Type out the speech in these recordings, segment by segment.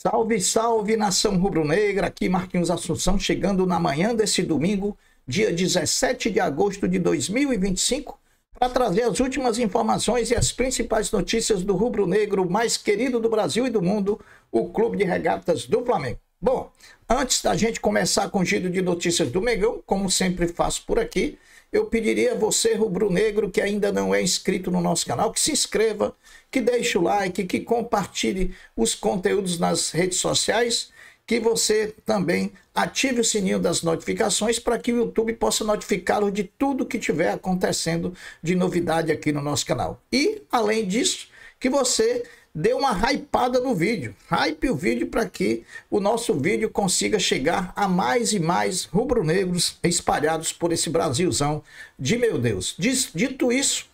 Salve, salve, nação rubro-negra, aqui Marquinhos Assunção, chegando na manhã desse domingo, dia 17 de agosto de 2025, para trazer as últimas informações e as principais notícias do rubro-negro mais querido do Brasil e do mundo, o Clube de Regatas do Flamengo. Bom, antes da gente começar com o giro de notícias do Mengão, como sempre faço por aqui, eu pediria a você, rubro-negro, que ainda não é inscrito no nosso canal, que se inscreva, que deixe o like, que compartilhe os conteúdos nas redes sociais, que você também ative o sininho das notificações para que o YouTube possa notificá-lo de tudo que estiver acontecendo de novidade aqui no nosso canal. E, além disso, que você dê uma hypada no vídeo, hype o vídeo para que o nosso vídeo consiga chegar a mais e mais rubro-negros espalhados por esse Brasilzão de meu Deus. Dito isso,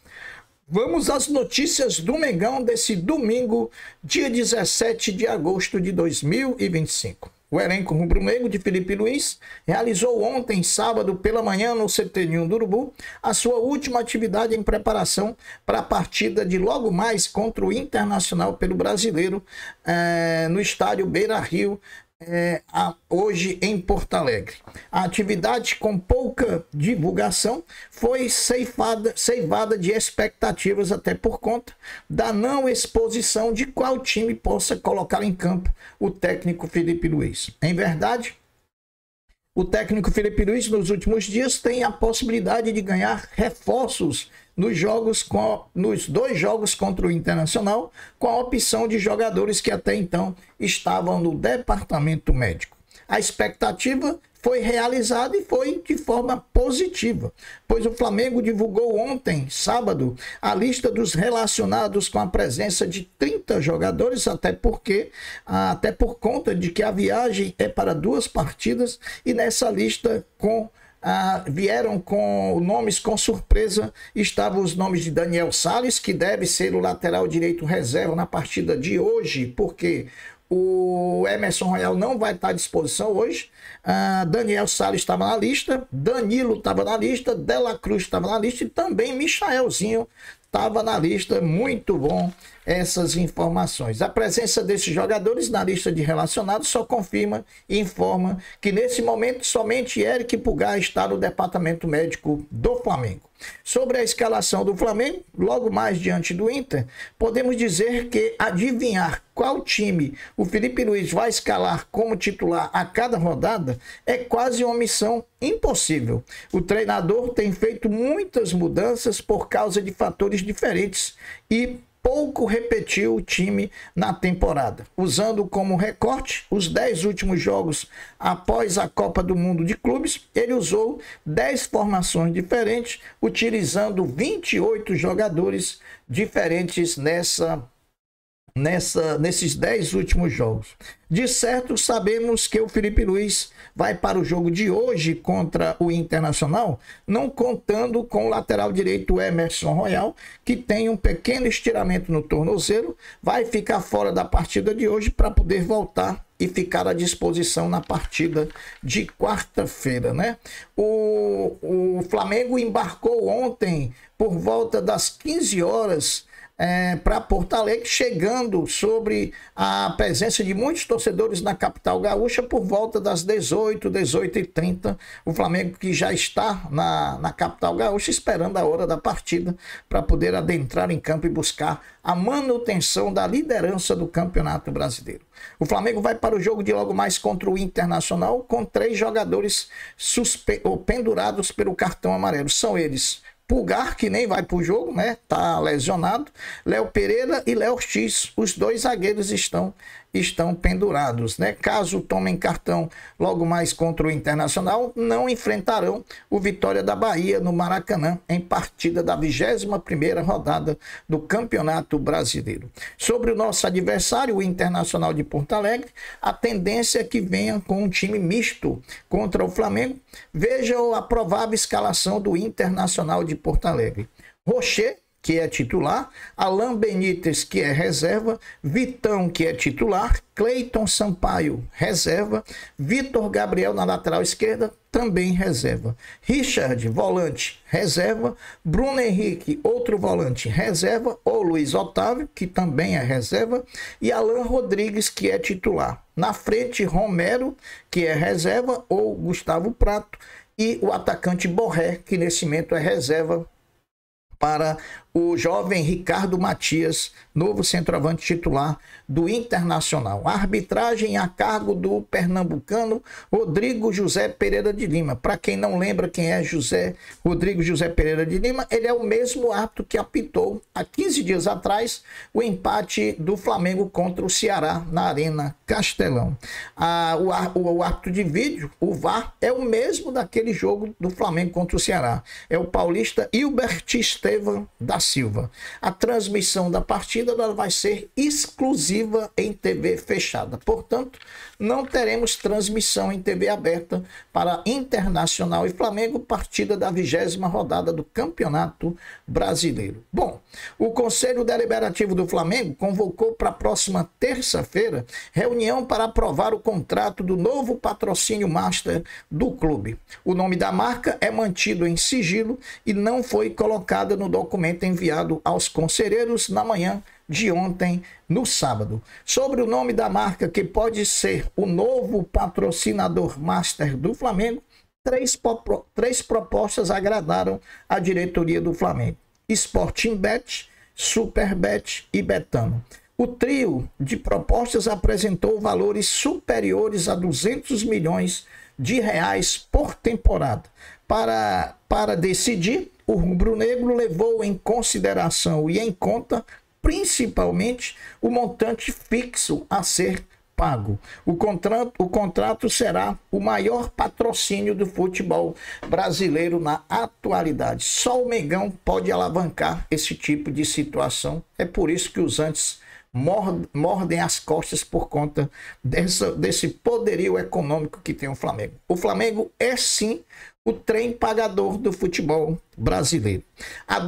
vamos às notícias do Mengão desse domingo, dia 17 de agosto de 2025. O elenco rubro-negro de Felipe Luiz realizou ontem, sábado, pela manhã, no CT1 do Urubu, a sua última atividade em preparação para a partida de logo mais contra o Internacional pelo Brasileiro, no estádio Beira-Rio, hoje em Porto Alegre. A atividade, com pouca divulgação, foi ceivada de expectativas, até por conta da não exposição de qual time possa colocar em campo o técnico Felipe Luiz. Em verdade, o técnico Felipe Luiz, nos últimos dias, tem a possibilidade de ganhar reforços nos dois jogos contra o Internacional, com a opção de jogadores que até então estavam no departamento médico. A expectativa foi realizada e foi de forma positiva, pois o Flamengo divulgou ontem, sábado, a lista dos relacionados com a presença de 30 jogadores, até por conta de que a viagem é para 2 partidas, e nessa lista vieram com nomes com surpresa. Estavam os nomes de Daniel Sales, que deve ser o lateral direito reserva na partida de hoje, porque o Emerson Royal não vai estar à disposição hoje. Daniel Sales estava na lista, Danilo estava na lista, Dela Cruz estava na lista e também Michaelzinho estava na lista. Muito bom essas informações. A presença desses jogadores na lista de relacionados só confirma e informa que nesse momento somente Eric Pulgar está no departamento médico do Flamengo. Sobre a escalação do Flamengo, logo mais diante do Inter, podemos dizer que adivinhar qual time o Felipe Luiz vai escalar como titular a cada rodada é quase uma missão impossível. O treinador tem feito muitas mudanças por causa de fatores diferentes e pouco repetiu o time na temporada, usando como recorte os 10 últimos jogos após a Copa do Mundo de Clubes. Ele usou 10 formações diferentes, utilizando 28 jogadores diferentes nesses 10 últimos jogos. De certo, sabemos que o Felipe Luiz vai para o jogo de hoje contra o Internacional, não contando com o lateral direito Emerson Royal, que tem um pequeno estiramento no tornozelo, vai ficar fora da partida de hoje para poder voltar e ficar à disposição na partida de quarta-feira, né? O Flamengo embarcou ontem por volta das 15 horas para Porto Alegre, chegando sobre a presença de muitos torcedores na capital gaúcha por volta das 18h30. O Flamengo, que já está na capital gaúcha, esperando a hora da partida para poder adentrar em campo e buscar a manutenção da liderança do Campeonato Brasileiro. O Flamengo vai para o jogo de logo mais contra o Internacional com 3 jogadores pendurados pelo cartão amarelo. São eles: Pulgar, que nem vai para o jogo, né? Tá lesionado. Léo Pereira e Léo X, os 2 zagueiros estão pendurados, né? Caso tomem cartão logo mais contra o Internacional, não enfrentarão o Vitória da Bahia no Maracanã em partida da 21ª rodada do Campeonato Brasileiro. Sobre o nosso adversário, o Internacional de Porto Alegre, a tendência é que venha com um time misto contra o Flamengo. Veja a provável escalação do Internacional de Porto Alegre: Rocher, que é titular, Alan Benítez, que é reserva, Vitão, que é titular, Cleiton Sampaio, reserva, Vitor Gabriel na lateral esquerda, também reserva, Richard, volante, reserva, Bruno Henrique, outro volante, reserva, ou Luiz Otávio, que também é reserva, e Alan Rodrigues, que é titular. Na frente, Romero, que é reserva, ou Gustavo Prato, e o atacante Borré, que nesse momento é reserva para o jovem Ricardo Matias, novo centroavante titular do Internacional. A arbitragem a cargo do pernambucano Rodrigo José Pereira de Lima. Para quem não lembra quem é Rodrigo José Pereira de Lima, ele é o mesmo árbitro que apitou há 15 dias atrás o empate do Flamengo contra o Ceará na Arena Castelão. O árbitro de vídeo, o VAR, é o mesmo daquele jogo do Flamengo contra o Ceará. É o paulista Hilbert Estevam da Silva. A transmissão da partida ela vai ser exclusiva em TV fechada. Portanto, não teremos transmissão em TV aberta para Internacional e Flamengo, partida da 20ª rodada do Campeonato Brasileiro. Bom, o Conselho Deliberativo do Flamengo convocou para a próxima terça-feira reunião para aprovar o contrato do novo patrocínio master do clube. O nome da marca é mantido em sigilo e não foi colocado no documento enviado aos conselheiros na manhã de ontem, no sábado. Sobre o nome da marca que pode ser o novo patrocinador master do Flamengo, três propostas agradaram a diretoria do Flamengo: Sporting Bet, Superbet e Betano. O trio de propostas apresentou valores superiores a 200 milhões de reais por temporada. Para decidir, o rubro-negro levou em consideração e em conta principalmente o montante fixo a ser pago. O contrato será o maior patrocínio do futebol brasileiro na atualidade. Só o Mengão pode alavancar esse tipo de situação. É por isso que os antes mordem as costas por conta desse poderio econômico que tem o Flamengo. O Flamengo é sim o trem pagador do futebol brasileiro. A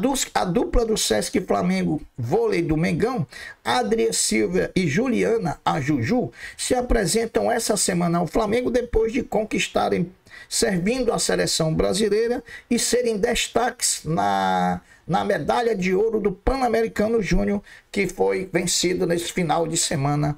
dupla do Sesc Flamengo Vôlei do Mengão, Adria Silva e Juliana, a Juju, se apresentam essa semana ao Flamengo depois de conquistarem, servindo a seleção brasileira e serem destaques na medalha de ouro do Pan-Americano Júnior, que foi vencido nesse final de semana.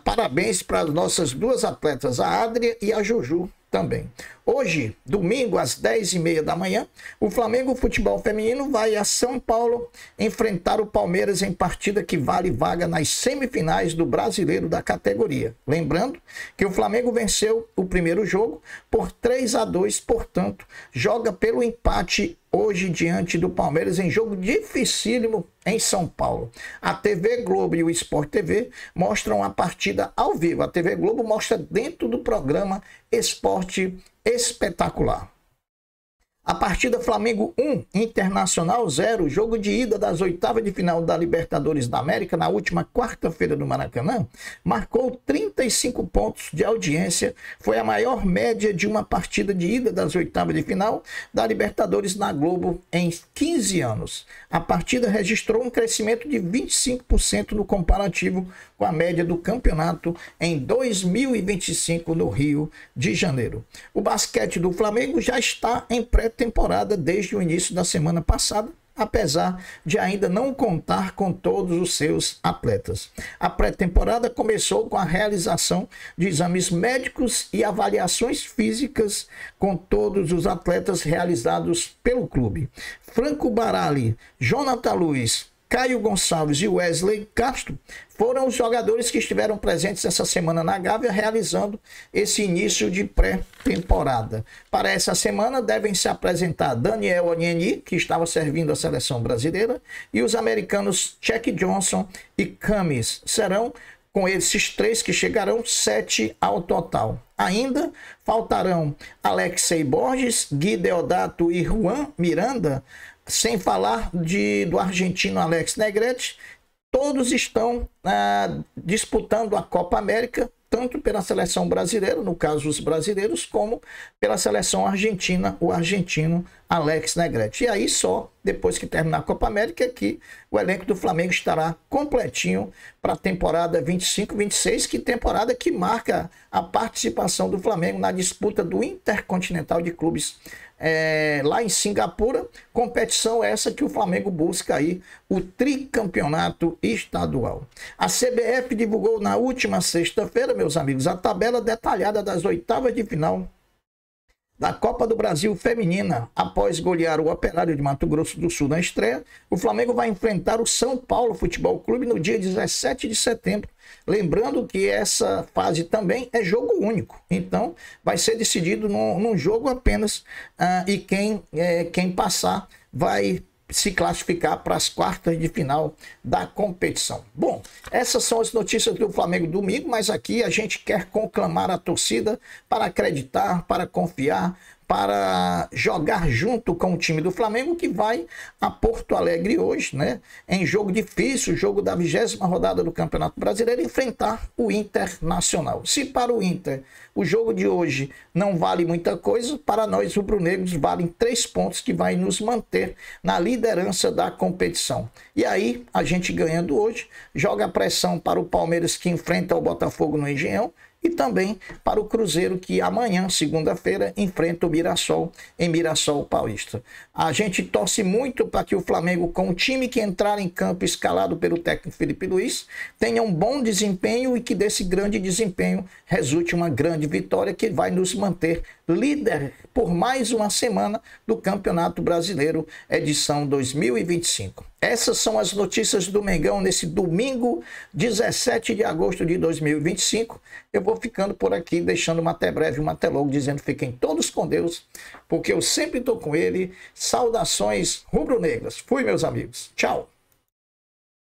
Parabéns para as nossas duas atletas, a Adria e a Juju também. Hoje, domingo, às 10h30 da manhã, o Flamengo Futebol Feminino vai a São Paulo enfrentar o Palmeiras em partida que vale vaga nas semifinais do Brasileiro da categoria. Lembrando que o Flamengo venceu o primeiro jogo por 3-2, portanto, joga pelo empate hoje diante do Palmeiras em jogo dificílimo em São Paulo. A TV Globo e o Sport TV mostram a partida ao vivo. A TV Globo mostra dentro do programa Esporte Espetacular. A partida Flamengo 1, Internacional 0, jogo de ida das oitavas de final da Libertadores da América na última quarta-feira do Maracanã, marcou 35 pontos de audiência, foi a maior média de uma partida de ida das oitavas de final da Libertadores na Globo em 15 anos. A partida registrou um crescimento de 25% no comparativo com a média do campeonato em 2025 no Rio de Janeiro. O basquete do Flamengo já está em pré-temporada desde o início da semana passada, apesar de ainda não contar com todos os seus atletas. A pré-temporada começou com a realização de exames médicos e avaliações físicas com todos os atletas realizados pelo clube. Franco Barali, Jonathan Luiz, Caio Gonçalves e Wesley Castro foram os jogadores que estiveram presentes essa semana na Gávea, realizando esse início de pré-temporada. Para essa semana devem se apresentar Daniel Onieni, que estava servindo a seleção brasileira, e os americanos Chuck Johnson e Camis. Serão, com esses três que chegarão, 7 ao total. Ainda faltarão Alexei Borges, Gui Deodato e Juan Miranda, sem falar do argentino Alex Negrete. Todos estão disputando a Copa América, tanto pela seleção brasileira, no caso os brasileiros, como pela seleção argentina, o argentino Alex Negrete. E aí só depois que terminar a Copa América, que o elenco do Flamengo estará completinho para a temporada 25-26, que temporada que marca a participação do Flamengo na disputa do Intercontinental de Clubes lá em Singapura, competição essa que o Flamengo busca aí, o tricampeonato estadual. A CBF divulgou na última sexta-feira, meus amigos, a tabela detalhada das oitavas de final da Copa do Brasil Feminina. Após golear o Operário de Mato Grosso do Sul na estreia, o Flamengo vai enfrentar o São Paulo Futebol Clube no dia 17 de setembro. Lembrando que essa fase também é jogo único, então vai ser decidido num jogo apenas, e quem passar vai se classificar para as quartas de final da competição. Bom, essas são as notícias do Flamengo domingo, mas aqui a gente quer conclamar a torcida para acreditar, para confiar, para jogar junto com o time do Flamengo, que vai a Porto Alegre hoje, né, em jogo difícil, jogo da 20ª rodada do Campeonato Brasileiro, enfrentar o Internacional. Se para o Inter o jogo de hoje não vale muita coisa, para nós rubro-negros valem 3 pontos que vai nos manter na liderança da competição. E aí, a gente ganhando hoje, joga a pressão para o Palmeiras, que enfrenta o Botafogo no Engenhão, e também para o Cruzeiro, que amanhã, segunda-feira, enfrenta o Mirassol em Mirassol Paulista. A gente torce muito para que o Flamengo, com o time que entrar em campo escalado pelo técnico Felipe Luiz, tenha um bom desempenho e que desse grande desempenho resulte uma grande vitória que vai nos manter líder por mais uma semana do Campeonato Brasileiro, edição 2025. Essas são as notícias do Mengão nesse domingo, 17 de agosto de 2025. Eu vou ficando por aqui, deixando uma até breve, uma até logo, dizendo fiquem todos com Deus, porque eu sempre estou com ele. Saudações rubro-negras. Fui, meus amigos. Tchau.